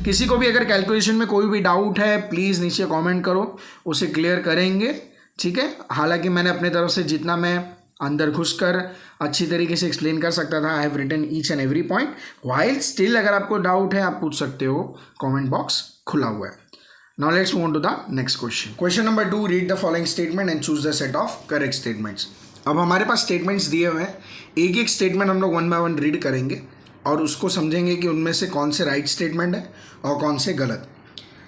किसी को भी अगर कैलकुलेशन में कोई भी डाउट है प्लीज़ नीचे कमेंट करो, उसे क्लियर करेंगे, ठीक है। हालांकि मैंने अपने तरफ से जितना मैं अंदर घुसकर अच्छी तरीके से एक्सप्लेन कर सकता था, I have written each and every point. While still अगर आपको डाउट है आप पूछ सकते हो, कमेंट बॉक्स खुला हुआ है। Now let's move on to the next question. Question number 2, read the following statement and choose the set of correct statements. अब हमारे पास स्टेटमेंट्स दिए हुए हैं, एक एक स्टेटमेंट हम लोग 1 बाय 1 रीड करेंगे और उसको समझेंगे कि उनमें से कौन से राइट स्टेटमेंट है और कौन से गलत।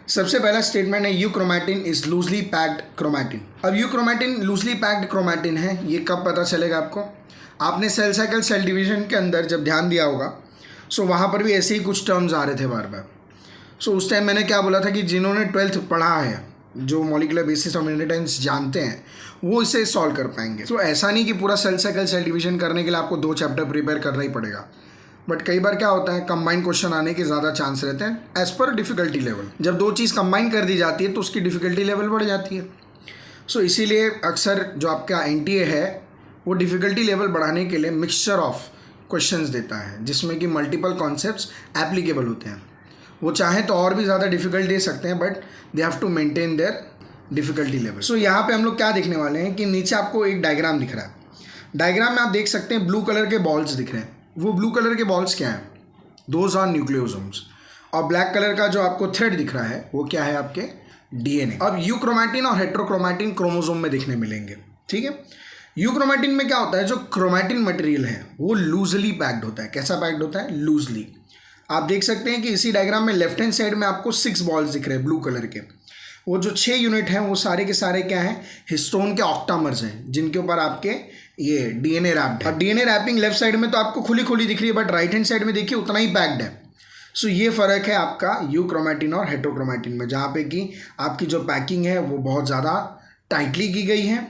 सबसे पहला स्टेटमेंट है euchromatin is loosely packed chromatin. अब यूक्रोमैटिन लूजली पैक्ड क्रोमैटिन है, ये कब पता चलेगा आपको? आपने सेल साइकिल सेल डिवीजन के अंदर जब ध्यान दिया होगा, सो वहाँ पर भी ऐसे ही कुछ टर्म्स आ रहे थे बार बार। सो उस टाइम मैंने क्या बोला था कि जिन्होंने 12th पढ़ा है, जो मॉलिक्यूलर बेसिस ऑफ इनहेरिटेंस जानते हैं, वो इसे सॉल्व कर पाएंगे। सो ऐसा नहीं कि पूरा सेल साइकिल सेल डिवीजन करने के लिए आपको 2 चैप्टर प्रिपेयर करना ही पड़ेगा, बट कई बार क्या होता है कंबाइन क्वेश्चन आने के ज़्यादा चांस रहते हैं एज पर डिफिकल्टी लेवल। जब 2 चीज़ कंबाइन कर दी जाती है तो उसकी डिफिकल्टी लेवल बढ़ जाती है। सो इसीलिए अक्सर जो आपका NTA है वो डिफिकल्टी लेवल बढ़ाने के लिए मिक्सचर ऑफ क्वेश्चंस देता है, जिसमें कि मल्टीपल कॉन्सेप्ट्स एप्लीकेबल होते हैं। वो चाहें तो और भी ज़्यादा डिफिकल्ट दे सकते हैं, but they have to maintain their difficulty level. So यहाँ पे हम लोग क्या देखने वाले हैं कि नीचे आपको एक डायग्राम दिख रहा है। डायग्राम में आप देख सकते हैं ब्लू कलर के बॉल्स दिख रहे हैं। वो ब्लू कलर के बॉल्स क्या हैं? Those are nucleosomes. और ब्लैक कलर का जो आपको थ्रेड दिख रहा है वो क्या है? आपके DNA। अब यूक्रोमैटिन और हेट्रोक्रोमैटिन क्रोमोसोम में दिखने मिलेंगे, ठीक है। यूक्रोमैटिन में क्या होता है, जो क्रोमैटिन मटेरियल है वो लूजली पैक्ड होता है। कैसा पैक्ड होता है? लूजली। आप देख सकते हैं कि इसी डायग्राम में लेफ्ट हैंड साइड में आपको 6 बॉल्स दिख रहे हैं ब्लू कलर के। वो जो 6 यूनिट हैं वो सारे के सारे क्या हैं? हिस्टोन के ऑक्टामर्स हैं, जिनके ऊपर आपके ये DNA रैप्ड है। अब DNA रैपिंग लेफ्ट साइड में तो आपको खुली खुली दिख रही है, बट राइट हैंड साइड में देखिए उतना ही पैक्ड है। सो ये फ़र्क है आपका यूक्रोमैटिन और हेट्रोक्रोमैटिन में, जहाँ पे कि आपकी जो पैकिंग है वो बहुत ज़्यादा टाइटली की गई है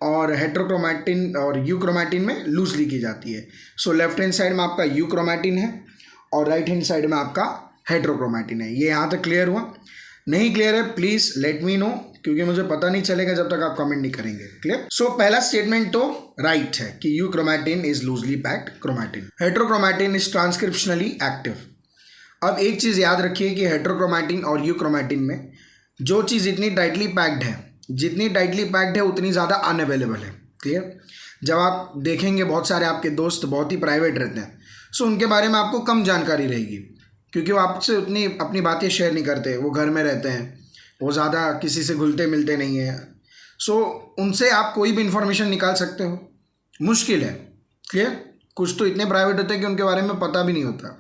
और हेट्रोक्रोमैटिन और यूक्रोमैटिन में लूजली की जाती है। सो लेफ्ट हैंड साइड में आपका यूक्रोमैटिन है और राइट हैंड साइड में आपका हेट्रोक्रोमैटिन है। ये यहाँ तक क्लियर हुआ? नहीं क्लियर है प्लीज़ लेट मी नो, क्योंकि मुझे पता नहीं चलेगा जब तक आप कमेंट नहीं करेंगे। क्लियर? सो पहला स्टेटमेंट तो राइट है कि euchromatin is loosely packed chromatin. Heterochromatin is transcriptionally active. अब एक चीज़ याद रखिए कि हेट्रोक्रोमैटिन और यूक्रोमैटिन में जो चीज़ इतनी टाइटली पैक्ड है, जितनी टाइटली पैक्ड है उतनी ज़्यादा अनअवेलेबल है। क्लियर? जब आप देखेंगे बहुत सारे आपके दोस्त बहुत ही प्राइवेट रहते हैं, सो उनके बारे में आपको कम जानकारी रहेगी, क्योंकि वो आपसे उतनी अपनी बातें शेयर नहीं करते, वो घर में रहते हैं, वो ज़्यादा किसी से घुलते मिलते नहीं हैं। सो उनसे आप कोई भी इंफॉर्मेशन निकाल सकते हो, मुश्किल है। क्लियर? कुछ तो इतने प्राइवेट होते हैं कि उनके बारे में पता भी नहीं होता,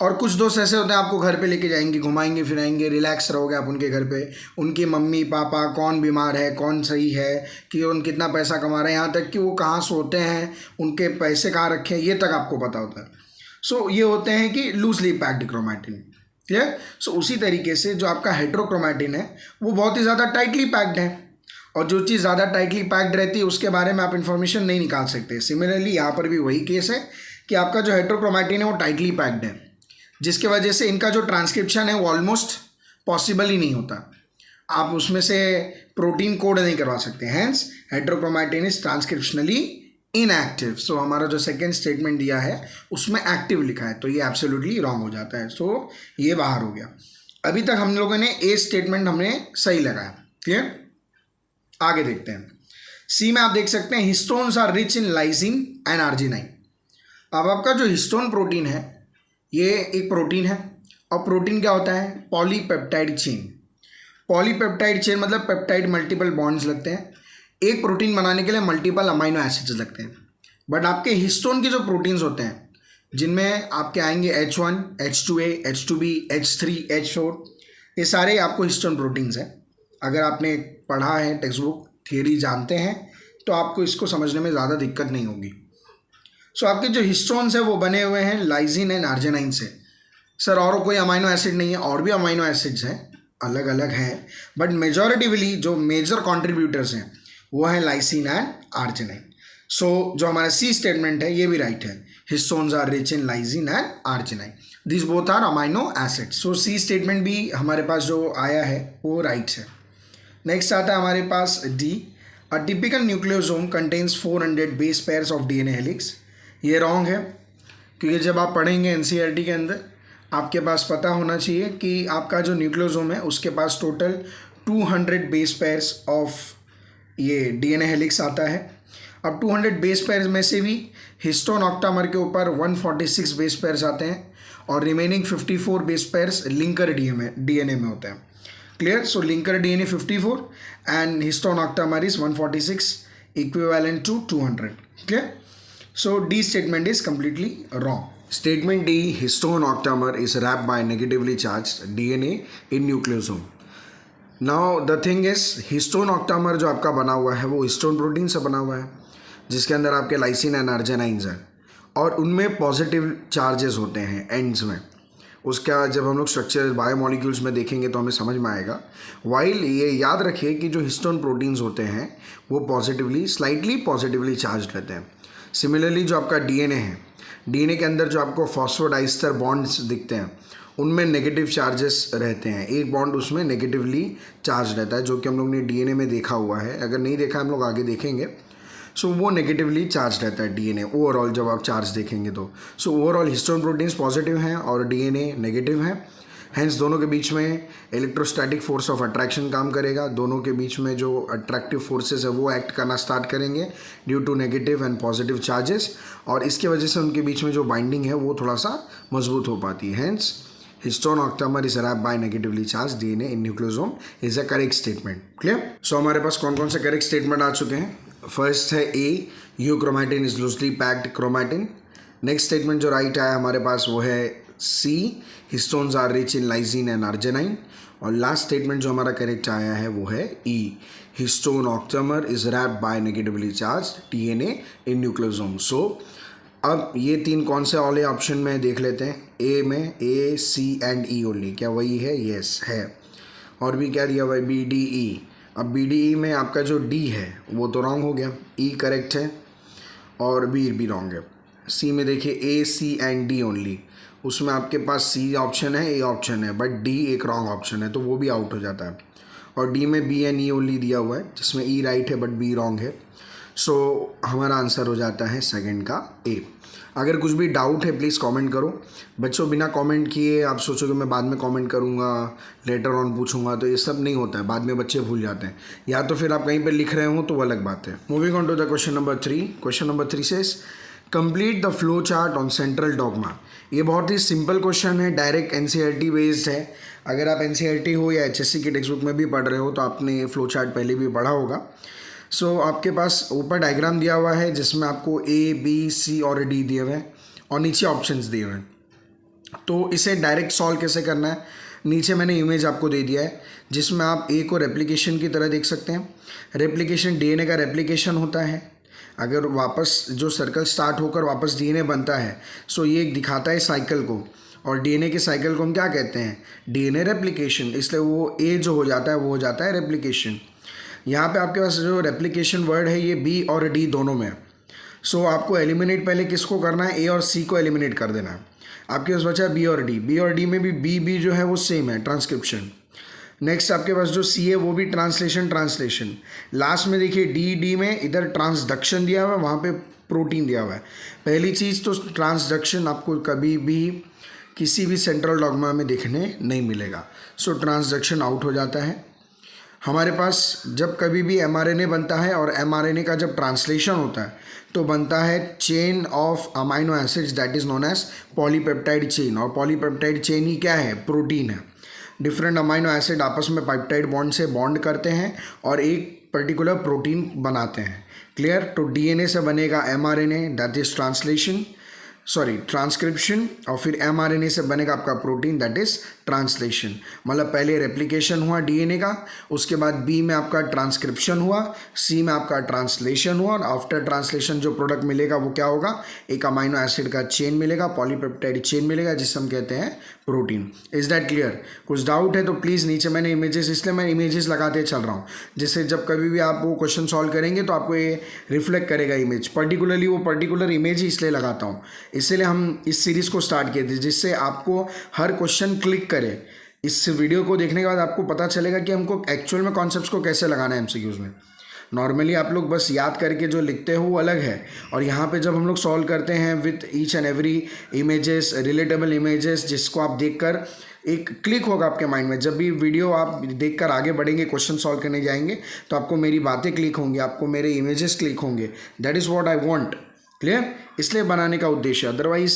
और कुछ दोस्त ऐसे होते हैं आपको घर पे लेके जाएंगे, घुमाएंगे फिराएंगे, रिलैक्स रहोगे आप उनके घर पे। उनकी मम्मी पापा, कौन बीमार है, कौन सही है, कि उन कितना पैसा कमा रहे हैं, यहाँ तक कि वो कहाँ सोते हैं, उनके पैसे कहाँ रखे हैं, ये तक आपको पता होता है। सो ये होते हैं कि लूजली पैक्ड क्रोमैटिन। क्लियर? सो उसी तरीके से जो आपका हेट्रोक्रोमैटिन है वो बहुत ही ज़्यादा टाइटली पैक्ड है, और जो चीज़ ज़्यादा टाइटली पैक्ड रहती है उसके बारे में आप इन्फॉर्मेशन नहीं निकाल सकते। सिमिलरली यहाँ पर भी वही केस है कि आपका जो हेट्रोक्रोमैटिन है वो टाइटली पैक्ड है, जिसके वजह से इनका जो ट्रांसक्रिप्शन है वो ऑलमोस्ट पॉसिबल ही नहीं होता। आप उसमें से प्रोटीन कोड नहीं करवा सकते। Hence heterochromatin is transcriptionally inactive. So हमारा जो सेकेंड स्टेटमेंट दिया है उसमें एक्टिव लिखा है, तो ये एब्सोल्युटली रॉन्ग हो जाता है। सो ये बाहर हो गया। अभी तक हम लोगों ने ए स्टेटमेंट हमने सही लगाया। क्लियर? आगे देखते हैं। सी में आप देख सकते हैं histones are rich in lysine and arginine. अब आपका जो हिस्टोन प्रोटीन है ये एक प्रोटीन है, और प्रोटीन क्या होता है? Polypeptide chain. पॉलीपेप्टाइड चेन मतलब पेप्टाइड मल्टीपल बॉन्ड्स लगते हैं। एक प्रोटीन बनाने के लिए मल्टीपल अमाइनो एसिड्स लगते हैं। बट आपके हिस्टोन के जो प्रोटीन्स होते हैं, जिनमें आपके आएंगे H1, H2A, H2B, H3, H4, ये सारे आपको हिस्टोन प्रोटीन्स हैं। अगर आपने पढ़ा है टेक्स्ट बुक, थियरी जानते हैं, तो आपको इसको समझने में ज़्यादा दिक्कत नहीं होगी। सो आपके जो हिस्टोन्स है वो बने हुए हैं लाइसिन एंड आर्जिनाइन से। सर और कोई अमाइनो एसिड नहीं है? और भी अमाइनो एसिड्स हैं, अलग अलग हैं, बट मेजॉरिटिवली जो मेजर कॉन्ट्रीब्यूटर्स हैं वो है लाइसिन एंड आर्जिनाइन। सो जो हमारा सी स्टेटमेंट है ये भी राइट है। Histones are rich in lysine and arginine, this both are amino acids. So C statement भी हमारे पास जो आया है वो राइट है। नेक्स्ट आता है हमारे पास D, a typical nucleosome contains 400 base pairs of DNA helix. ये रॉन्ग है, क्योंकि जब आप पढ़ेंगे NCERT के अंदर आपके पास पता होना चाहिए कि आपका जो न्यूक्लियोसोम है उसके पास टोटल 200 बेस पेयर्स ऑफ ये डीएनए हेलिक्स आता है। अब 200 बेस पेयर्स में से भी हिस्टोन ऑक्टामर के ऊपर 146 बेस पेयर्स आते हैं और remaining 54 base pairs linker DNA में होते हैं। Clear? So linker DNA 54 and histone octamer is 146 equivalent to 200। Clear? So D statement is completely wrong. Statement D, histone octamer is wrapped by negatively charged DNA in nucleosome. Now the thing is, histone octamer जो आपका बना हुआ है वो histone protein से बना हुआ है जिसके अंदर आपके लाइसिन एंड अर्जिनाइंस हैं और उनमें पॉजिटिव चार्जेस होते हैं एंड्स में. उसका जब हम लोग स्ट्रक्चर बायोमोलिक्यूल्स में देखेंगे तो हमें समझ में आएगा. वाइल ये याद रखिए कि जो हिस्टोन प्रोटीन्स होते हैं वो पॉजिटिवली स्लाइटली पॉजिटिवली चार्ज रहते हैं. सिमिलरली जो आपका डीएनए है, डीएनए के अंदर जो आपको फॉस्फोडाइस्टर बॉन्ड्स दिखते हैं उनमें नेगेटिव चार्जेस रहते हैं. एक बॉन्ड उसमें नेगेटिवली चार्ज रहता है जो कि हम लोग ने डीएनए में देखा हुआ है. अगर नहीं देखा हम लोग आगे देखेंगे. सो वो नेगेटिवली चार्ज रहता है डीएनए ओवरऑल जब आप चार्ज देखेंगे तो. So overall histone proteins positive हैं और डीएनए नेगेटिव हैं. हैंस दोनों के बीच में इलेक्ट्रोस्टैटिक फोर्स ऑफ अट्रैक्शन काम करेगा. दोनों के बीच में जो अट्रैक्टिव फोर्सेस है वो एक्ट करना स्टार्ट करेंगे due to negative and positive charges और इसके वजह से उनके बीच में जो बाइंडिंग है वो थोड़ा सा मजबूत हो पाती है. Hence histone octamer is wrapped by negatively charge DNA in nucleosome is a correct statement. Clear? So हमारे पास कौन कौन से करेक्ट स्टेटमेंट आ चुके हैं. फर्स्ट है A, euchromatin is loosely packed chromatin. Next statement जो राइट आया हमारे पास वो है C, histones are rich in lysine and arginine. और लास्ट स्टेटमेंट जो हमारा करेक्ट आया है वो है E, histone octamer is wrapped by negatively charge DNA in nucleosome. So अब ये तीन कौन से वाले ऑप्शन में देख लेते हैं. ए में ए, सी एंड ई ओनली. क्या वही है? यस है. और भी क्या दिया हुआ है? बी, डी, ई. अब बी, डी, ई में आपका जो डी है वो तो रॉन्ग हो गया. ई करेक्ट है और बी भी रॉन्ग है. सी में देखिए ए, सी एंड डी ओनली. उसमें आपके पास सी ऑप्शन है, ए ऑप्शन है, बट डी एक रॉन्ग ऑप्शन है तो वो भी आउट हो जाता है. और डी में बी एंड ई ओनली दिया हुआ है जिसमें ई राइट है बट बी रॉन्ग है. सो हमारा आंसर हो जाता है सेकंड का ए. अगर कुछ भी डाउट है प्लीज़ कमेंट करो. बच्चों बिना कमेंट किए आप सोचोगे मैं बाद में कमेंट करूँगा, लेटर ऑन पूछूंगा, तो ये सब नहीं होता है. बाद में बच्चे भूल जाते हैं या तो फिर आप कहीं पर लिख रहे हो तो वो अलग बात है. Moving on to the question number 3. Question number 3 says complete the flow chart on central dogma. ये बहुत ही सिंपल क्वेश्चन है, डायरेक्ट एनसीईआरटी बेस्ड है. अगर आप एनसीईआरटी हो या एचएससी की टेक्स्ट बुक में भी पढ़ रहे हो तो आपने फ्लो चार्ट पहले भी पढ़ा होगा. सो आपके पास ऊपर डायग्राम दिया हुआ है जिसमें आपको ए, बी, सी और डी दिए हुए हैं और नीचे ऑप्शंस दिए हुए हैं. तो इसे डायरेक्ट सॉल्व कैसे करना है, नीचे मैंने इमेज आपको दे दिया है जिसमें आप ए को रेप्लिकेशन की तरह देख सकते हैं. रेप्लिकेशन डीएनए का रेप्लिकेशन होता है. अगर वापस जो सर्कल स्टार्ट होकर वापस डीएनए बनता है सो ये दिखाता है साइकिल को और डीएनए के साइकिल को हम क्या कहते हैं? DNA replication. इसलिए वो ए जो हो जाता है वो हो जाता है रेप्लिकेशन. यहाँ पे आपके पास जो रेप्लिकेशन वर्ड है ये बी और डी दोनों में. सो आपको एलिमिनेट पहले किसको करना है? ए और सी को एलिमिनेट कर देना है. आपके पास बचा बी और डी. बी और डी में भी बी जो है वो सेम है, ट्रांसक्रिप्शन. नेक्स्ट आपके पास जो सी है वो भी ट्रांसलेशन. लास्ट में देखिए डी में इधर ट्रांसडक्शन दिया हुआ है, वहाँ पे प्रोटीन दिया हुआ है. पहली चीज़ तो ट्रांसडक्शन आपको कभी भी किसी भी सेंट्रल डॉगमा में देखने नहीं मिलेगा. सो ट्रांसडक्शन आउट हो जाता है. हमारे पास जब कभी भी एमआरएनए बनता है और एमआरएनए का जब ट्रांसलेशन होता है तो बनता है chain of amino acids that is known as polypeptide chain. और पॉलीपेप्टाइड चेन ही क्या है? प्रोटीन है. डिफरेंट अमाइनो एसिड आपस में पेप्टाइड बॉन्ड से बॉन्ड करते हैं और एक पर्टिकुलर प्रोटीन बनाते हैं. क्लियर? तो डीएनए से बनेगा एमआरएनए दैट इज ट्रांसक्रिप्शन और फिर एमआरएनए से बनेगा आपका प्रोटीन दैट इज ट्रांसलेशन. मतलब पहले रेप्लिकेशन हुआ डीएनए का, उसके बाद बी में आपका ट्रांसक्रिप्शन हुआ, सी में आपका ट्रांसलेशन हुआ और आफ्टर ट्रांसलेशन जो प्रोडक्ट मिलेगा वो क्या होगा? एक अमाइनो एसिड का चेन मिलेगा, पॉलीपेप्टाइड चेन मिलेगा जिसे हम कहते हैं प्रोटीन. Is that clear? कुछ डाउट है तो प्लीज़ नीचे मैंने इमेजेस, इसलिए मैं इमेजेस लगाते चल रहा हूँ जिससे जब कभी भी आप वो क्वेश्चन सॉल्व करेंगे तो आपको ये रिफ्लेक्ट करेगा इमेज. पर्टिकुलरली वो पर्टिकुलर इमेज ही इसलिए लगाता हूँ, इसलिए हम इस सीरीज़ को स्टार्ट किए थे जिससे आपको हर क्वेश्चन क्लिक करे. इस वीडियो को देखने के बाद आपको पता चलेगा कि हमको एक्चुअल में कॉन्सेप्ट्स को कैसे लगाना है एमसीक्यूज़ में. नॉर्मली आप लोग बस याद करके जो लिखते हो वो अलग है, और यहाँ पे जब हम लोग सॉल्व करते हैं with each and every images, relatable images, जिसको आप देखकर एक क्लिक होगा आपके माइंड में। जब भी वीडियो आप देखकर आगे बढ़ेंगे, क्वेश्चन सॉल्व करने जाएंगे, तो आपको मेरी बातें क्लिक होंगी, आपको मेरे इमेजेस क्लिक होंगे। That is what I want. Clear? इसलिए बनाने का उद्देश्य, अदरवाइज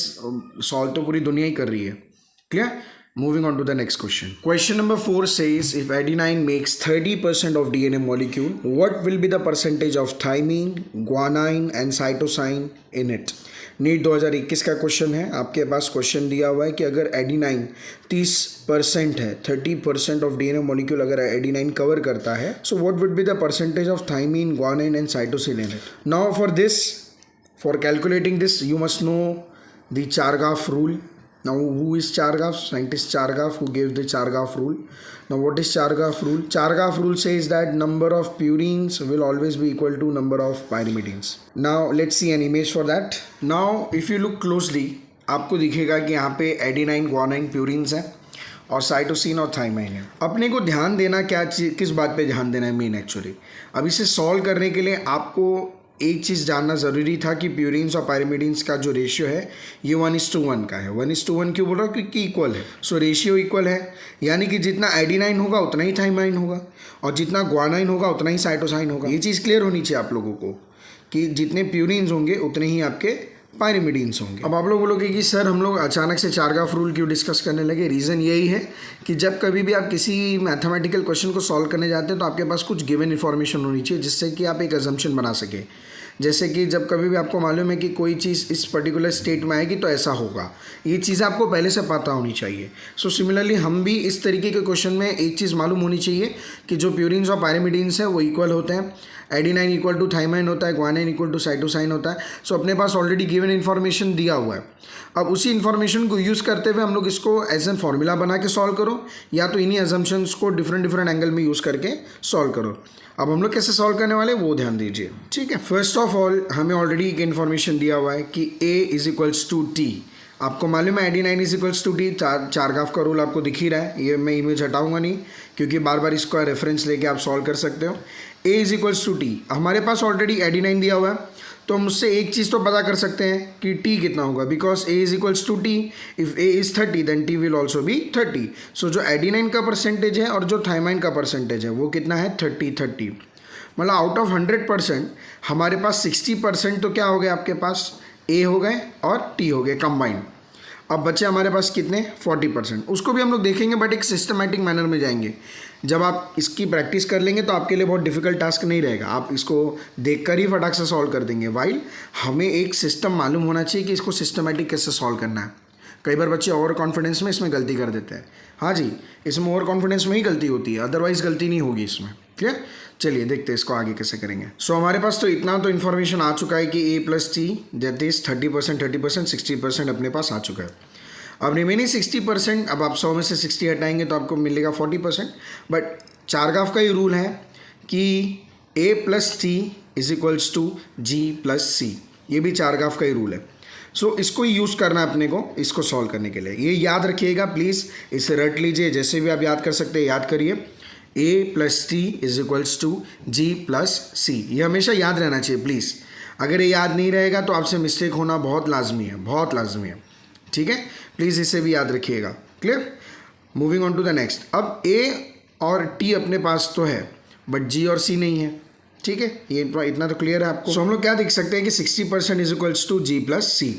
सॉल्व तो पूरी दुनिया ही कर रही है। Clear? Moving on to the next question. Question number 4 says, if adenine makes 30% of DNA molecule, what will be the percentage of thymine, guanine and cytosine in it? NEET 2021 का question है। आपके पास question दिया हुआ है कि अगर adenine 30% है, 30% of DNA molecule अगर एडिनाइन कवर करता है, so what would be the percentage of thymine, guanine and cytosine in it? Now for calculating this, you must know the Chargaff rule. Now, who is Chargaff? Scientist Chargaff, who gave the Chargaff rule. Now, what is Chargaff rule? Chargaff rule says that number of purines will always be equal to number of pyrimidines. Now, let's see an image for that. Now, if you look closely, आपको दिखेगा कि यहाँ पे adenine, guanine, purines है और cytosine और thymine है। अपने को ध्यान देना क्या चीज़, किस बात पे ध्यान देना है मेन एक्चुअली। अब इसे सॉल्व करने के लिए आपको एक चीज़ जानना ज़रूरी था कि प्यूरिन्स और पायरिमिडीन्स का जो रेशियो है ये 1:1 का है। 1:1 क्यों बोल रहा हूँ? क्योंकि इक्वल है। सो रेशियो इक्वल है, यानी कि जितना एडिनाइन होगा उतना ही थाइमाइन होगा, और जितना ग्वानाइन होगा उतना ही साइटोसाइन होगा। ये चीज़ क्लियर होनी चाहिए आप लोगों को कि जितने प्यूरिन्स होंगे उतने ही आपके पायरिमिडीन्स होंगे। अब आप लोग बोलोगे कि सर हम लोग अचानक से चारगाफ रूल क्यों डिस्कस करने लगे? रीज़न यही है कि जब कभी भी आप किसी मैथमेटिकल क्वेश्चन को सॉल्व करने जाते हैं तो आपके पास कुछ गिवन इन्फॉर्मेशन होनी चाहिए जिससे कि आप एक अजम्पशन बना सके। जैसे कि जब कभी भी आपको मालूम है कि कोई चीज़ इस पर्टिकुलर स्टेट में आएगी तो ऐसा होगा, ये चीज़ आपको पहले से पता होनी चाहिए। सो सिमिलरली हम भी इस तरीके के क्वेश्चन में एक चीज़ मालूम होनी चाहिए कि जो प्यूरिन्स और पायरिमिडीन्स है वो इक्वल होते हैं, एडिनाइन इक्वल टू थाइमाइन होता है, ग्वानाइन इक्वल टू साइटोसाइन होता है। सो अपने पास ऑलरेडी गिवन इन्फॉर्मेशन दिया हुआ है। अब उसी इन्फॉर्मेशन को यूज़ करते हुए हम लोग इसको एज एन फॉर्मूला बना के सॉल्व करो, या तो इन्हीं अजम्पशंस को डिफरेंट एंगल में यूज़ करके सॉल्व करो। अब हम लोग कैसे सॉल्व करने वाले वो ध्यान दीजिए, ठीक है। फर्स्ट ऑफ ऑल हमें ऑलरेडी एक इन्फॉर्मेशन दिया हुआ है कि A is equals to T। आपको मालूम है adenine is equals to T, Chargaff का रूल आपको दिख ही रहा है। ये मैं इमेज हटाऊंगा नहीं क्योंकि बार बार इसका रेफरेंस लेके आप सॉल्व कर सकते हो। A is equals to T, हमारे पास ऑलरेडी एडिनाइन दिया हुआ है तो हम उससे एक चीज़ तो पता कर सकते हैं कि T कितना होगा, because A is equals to T। If A is 30 then T will also be 30। So जो एडिनाइन का परसेंटेज है और जो थाइमाइन का परसेंटेज है वो कितना है 30। मतलब आउट ऑफ 100% हमारे पास 60% तो क्या हो गए आपके पास A हो गए और T हो गए कंबाइंड। अब बचे हमारे पास कितने 40%। उसको भी हम लोग देखेंगे बट एक सिस्टमैटिक मैनर में जाएंगे। जब आप इसकी प्रैक्टिस कर लेंगे तो आपके लिए बहुत डिफिकल्ट टास्क नहीं रहेगा, आप इसको देखकर ही फटाक से सॉल्व कर देंगे। वाइल हमें एक सिस्टम मालूम होना चाहिए कि इसको सिस्टमैटिक कैसे सॉल्व करना है। कई बार बच्चे ओवर कॉन्फिडेंस में इसमें गलती कर देते हैं। हाँ जी, इसमें ओवर कॉन्फिडेंस में ही गलती होती है, अदरवाइज गलती नहीं होगी इसमें। क्लियर? चलिए देखते हैं इसको आगे कैसे करेंगे। सो हमारे पास तो इतना तो इन्फॉर्मेशन आ चुका है कि A + T दैट इज 30%, 60% अपने पास आ चुका है। अब रिमेनिंग 60%, अब आप 100 में से 60 हटाएंगे तो आपको मिलेगा 40%। बट चारगाफ का ही रूल है कि A + T is equals to G + C, ये भी चारगाफ का ही रूल है। सो इसको यूज़ करना है अपने को इसको सॉल्व करने के लिए। ये याद रखिएगा प्लीज़, इसे रट लीजिए, जैसे भी आप याद कर सकते हैं याद करिए। A + T is equals to G + C, ये हमेशा याद रहना चाहिए प्लीज़। अगर ये याद नहीं रहेगा तो आपसे मिस्टेक होना बहुत लाजमी है, बहुत लाजमी है, ठीक है। प्लीज़ इसे भी याद रखिएगा। Clear? Moving on to the next. अब A और T अपने पास तो है बट G और C नहीं है, ठीक है। ये इतना तो क्लियर है आपको। सो हम लोग क्या देख सकते हैं कि 60% is equals to G + C,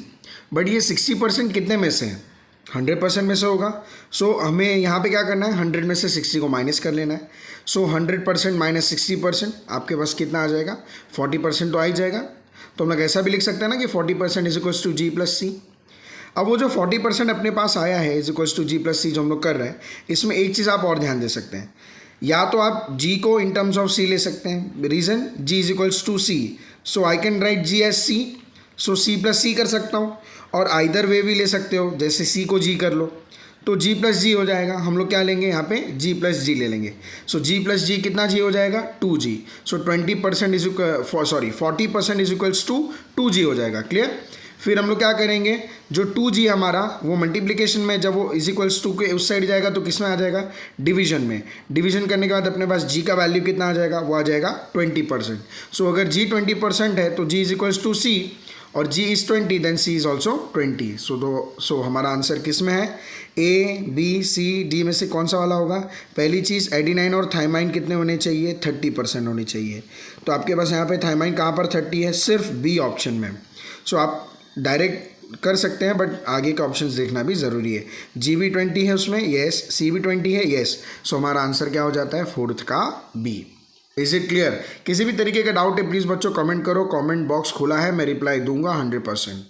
but ये 60% कितने में से है? 100% में से होगा। सो हमें यहाँ पे क्या करना है, 100 में से 60 को माइनस कर लेना है। सो 100% माइनस 60% आपके पास कितना आ जाएगा? 40% तो आ ही जाएगा। तो हम लोग ऐसा भी लिख सकते हैं ना कि 40% is equals to G + C। अब वो जो 40% अपने पास आया है is equals to G + C जो हम लोग कर रहे हैं, इसमें एक चीज़ आप और ध्यान दे सकते हैं। या तो आप G को इन टर्म्स ऑफ C ले सकते हैं, reason G is equals to C, so I can write G as C, so C + C कर सकता हूँ। और आइदर वे भी ले सकते हो, जैसे C को G कर लो तो G + G हो जाएगा। हम लोग क्या लेंगे यहाँ पे G + G ले लेंगे। सो G + G कितना G हो जाएगा? 2G। So 40% is equals to 2G हो जाएगा। क्लियर? फिर हम लोग क्या करेंगे, जो 2g हमारा वो मल्टीप्लिकेशन में जब वो इज इक्वल्स टू के उस साइड जाएगा तो किस में आ जाएगा, डिवीजन में। डिवीजन करने के बाद अपने पास g का वैल्यू कितना आ जाएगा, वो आ जाएगा 20%। सो अगर g 20% है तो g is equals to c और g is 20 then c is also 20। So हमारा आंसर किस में है, A B C D में से कौन सा वाला होगा। पहली चीज़ एडिनाइन और थाइमाइन कितने होने चाहिए, 30% होने चाहिए। तो आपके पास यहाँ पे थाइमाइन कहाँ पर 30 है, सिर्फ बी ऑप्शन में। सो आप डायरेक्ट कर सकते हैं बट आगे का ऑप्शंस देखना भी ज़रूरी है। G भी 20 है उसमें, येस। C भी 20 है, येस। सो हमारा आंसर क्या हो जाता है, फोर्थ का B। Is it clear. किसी भी तरीके का डाउट है प्लीज़ बच्चों कमेंट करो, कमेंट बॉक्स खुला है, मैं रिप्लाई दूंगा 100%।